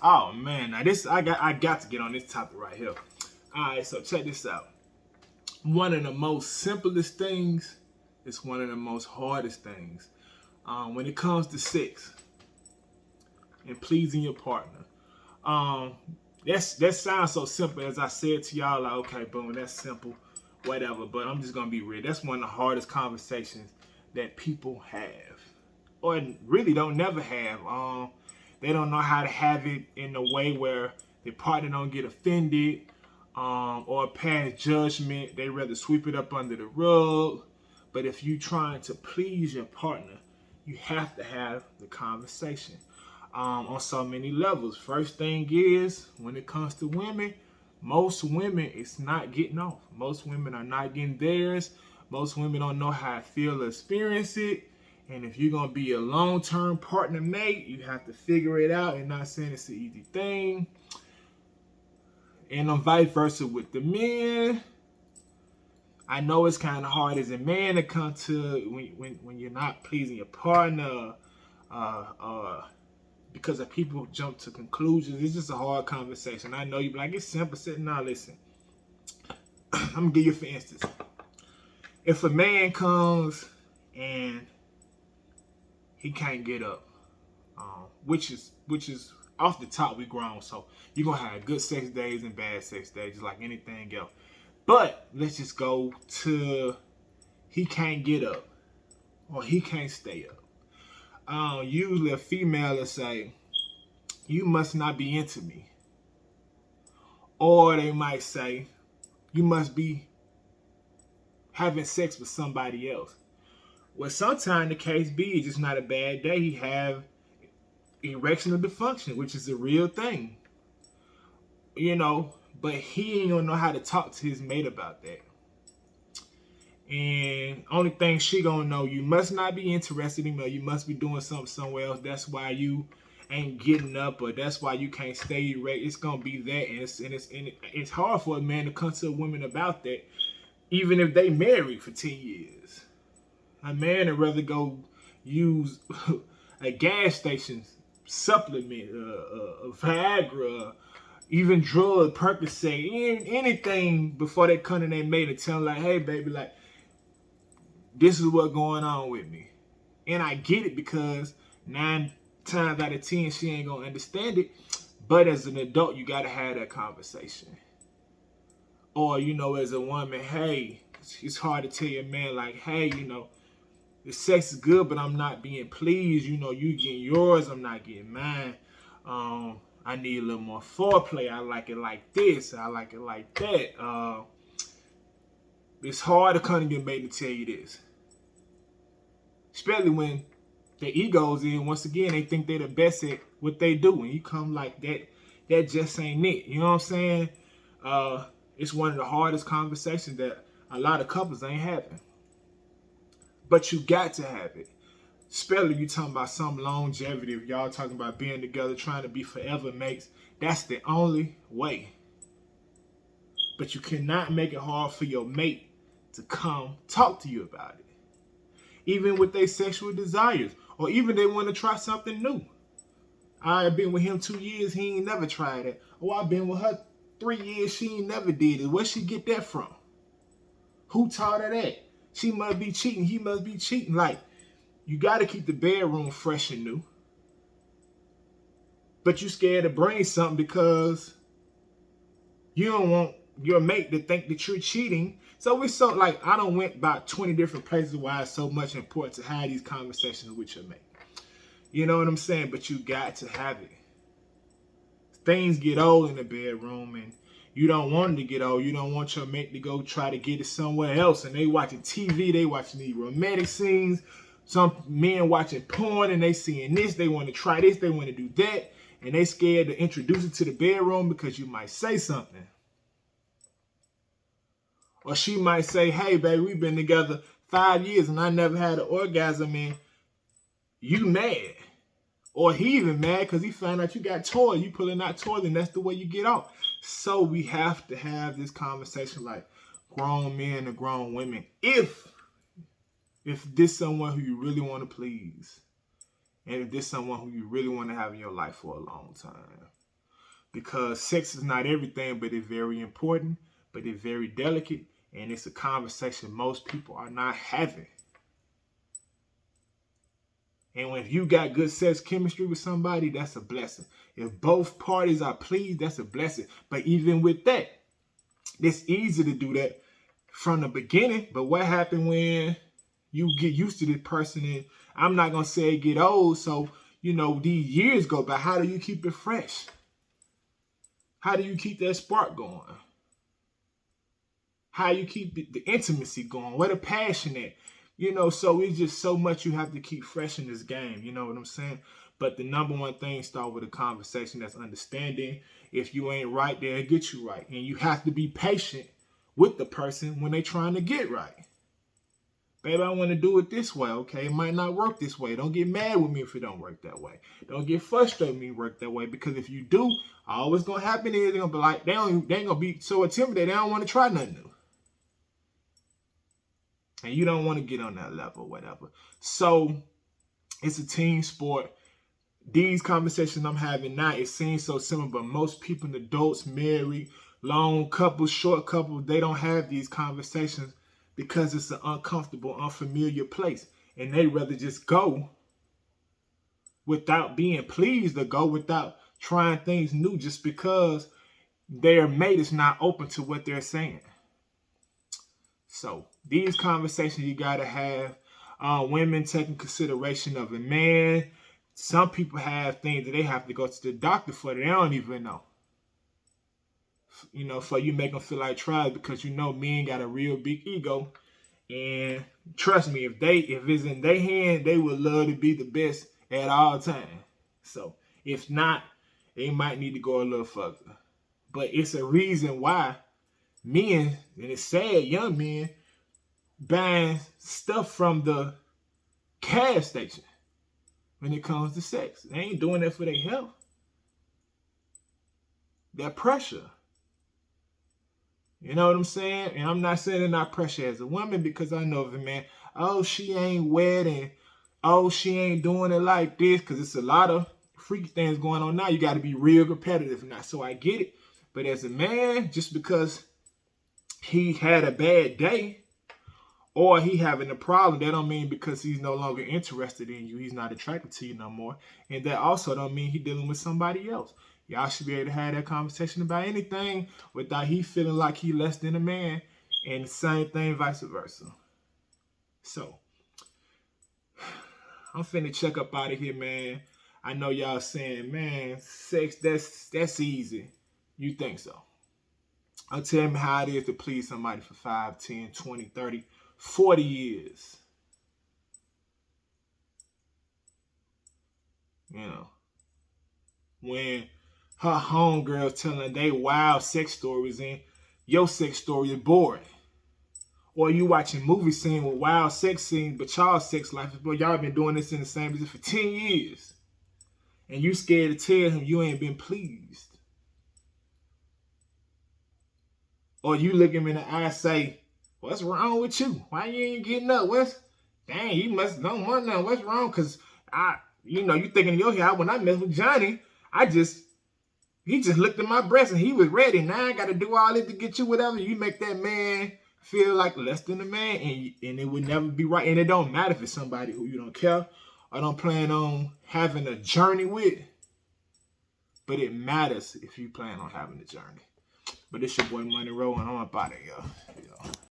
Oh man, now this I got to get on this topic right here. All right, so check this out. One of the most simplest things is one of the most hardest things. When it comes to sex and pleasing your partner. Um, that sounds so simple as I said to y'all, like, okay, boom, that's simple, whatever. But I'm just gonna be real. That's one of the hardest conversations that people have. Or really don't never have. They don't know how to have it in a way where their partner don't get offended, or pass judgment. They rather sweep it up under the rug. But if you trying to please your partner, you have to have the conversation, on so many levels. First thing is, when it comes to women, most women it's not getting off. Most women are not getting theirs. Most women don't know how to feel or experience it. And if you're gonna be a long-term partner mate, you have to figure it out. And not saying it's an easy thing. And vice versa with the men. I know it's kind of hard as a man to come to when you're not pleasing your partner, because of people jump to conclusions. It's just a hard conversation. I know you be like, it's simple. Sitting now, listen. I'm gonna give you for instance. If a man comes and he can't get up, which is off the top, we grown, so you're gonna have good sex days and bad sex days, just like anything else. But let's just go to he can't get up or he can't stay up. Usually a female will say, you must not be into me. Or they might say, you must be having sex with somebody else. Well, sometimes the case be it's just not a bad day. He have erectional dysfunction, which is a real thing. But he ain't gonna know how to talk to his mate about that. And only thing she gonna know, you must not be interested in me, or you must be doing something somewhere else. That's why you ain't getting up, or that's why you can't stay erect. It's gonna be that, and it's hard for a man to come to a woman about that, even if they married for 10 years. A man would rather go use a gas station supplement, a Viagra, even drug, Percocet, anything before they come and they mate and tell them, like, hey, baby, like, this is what's going on with me. And I get it, because 9 times out of 10, she ain't going to understand it. But as an adult, you got to have that conversation. Or, as a woman, hey, it's hard to tell your man, like, hey, the sex is good, but I'm not being pleased. You getting yours, I'm not getting mine. I need a little more foreplay. I like it like this. I like it like that. It's hard to come to your mate and tell you this. Especially when the ego's in. Once again, they think they're the best at what they do. And you come like that just ain't it. You know what I'm saying? It's one of the hardest conversations that a lot of couples ain't having. But you got to have it. Especially if you talking about some longevity. If y'all talking about being together, trying to be forever mates, that's the only way. But you cannot make it hard for your mate to come talk to you about it. Even with their sexual desires. Or even they want to try something new. I've been with him 2 years, he ain't never tried it. Oh, I've been with her 3 years, she ain't never did it. Where she get that from? Who taught her that? She must be cheating, he must be cheating. Like, you got to keep the bedroom fresh and new. But you scared to bring something because you don't want your mate to think that you're cheating. So it's so, like, I done went about 20 different places why it's so much important to have these conversations with your mate. You know what I'm saying? But you got to have it. Things get old in the bedroom, and you don't want it to get old. You don't want your mate to go try to get it somewhere else. And they watching TV, they watching these romantic scenes. Some men watching porn and they seeing this. They want to try this. They want to do that. And they scared to introduce it to the bedroom because you might say something. Or she might say, hey, baby, we've been together 5 years and I never had an orgasm, and you mad. Or he even mad because he found out you got toys. You pulling out toys, and that's the way you get off. So we have to have this conversation like grown men and grown women. If this someone who you really want to please, and if this someone who you really want to have in your life for a long time. because sex is not everything, but it's very important, but it's very delicate, and it's a conversation most people are not having. And when you got good sex chemistry with somebody, that's a blessing. If both parties are pleased, that's a blessing. But even with that, it's easy to do that from the beginning. But what happened when you get used to this person? And I'm not going to say get old. So, these years go by. How do you keep it fresh? How do you keep that spark going? How you keep the intimacy going? Where the passion at? So it's just so much you have to keep fresh in this game. You know what I'm saying? But the number one thing, start with a conversation that's understanding. If you ain't right, they'll get you right. And you have to be patient with the person when they trying to get right. Baby, I want to do it this way, okay? It might not work this way. Don't get mad with me if it don't work that way. Don't get frustrated when it work that way. Because if you do, all what's going to happen is they're going to be like, they ain't going to be so intimidated. They don't want to try nothing new. And you don't want to get on that level, whatever. So it's a team sport. These conversations I'm having now, it seems so simple, but most people, adults, married, long couples, short couples, they don't have these conversations because it's an uncomfortable, unfamiliar place. And they rather just go without being pleased or go without trying things new just because their mate is not open to what they're saying. So these conversations you got to have. Women taking consideration of a man. Some people have things that they have to go to the doctor for that they don't even know. For you make them feel like trash because men got a real big ego. And trust me, if it's in their hand, they would love to be the best at all times. So if not, they might need to go a little further. But it's a reason why men, and it's sad, young men, buying stuff from the gas station when it comes to sex. They ain't doing that for their health. That pressure. You know what I'm saying? And I'm not saying they're not pressure as a woman because I know of it, man. Oh, she ain't wet and oh, she ain't doing it like this because it's a lot of freaky things going on now. You got to be real competitive now. So I get it. But as a man, just because he had a bad day or he having a problem, that don't mean because he's no longer interested in you, he's not attracted to you no more. And that also don't mean he's dealing with somebody else. Y'all should be able to have that conversation about anything without he feeling like he less than a man, and the same thing vice versa. So, I'm finna check up out of here, man. I know y'all saying, man, sex, that's easy. You think so? Tell me how it is to please somebody for 5, 10, 20, 30, 40 years. When her homegirls telling they wild sex stories and your sex story is boring. Or you watching movie scene with wild sex scenes, but y'all sex life, but y'all been doing this in the same business for 10 years. And you scared to tell him you ain't been pleased. Or you look him in the eye and say, what's wrong with you? Why you ain't getting up? Dang, you must don't want nothing. What's wrong? Because you thinking in your head, when I mess with Johnny, he just looked at my breast and he was ready. Now I got to do all this to get you whatever. You make that man feel like less than a man, and it would never be right. And it don't matter if it's somebody who you don't care or don't plan on having a journey with. But it matters if you plan on having a journey. But it's your boy Money Roll, and I'm up out of here.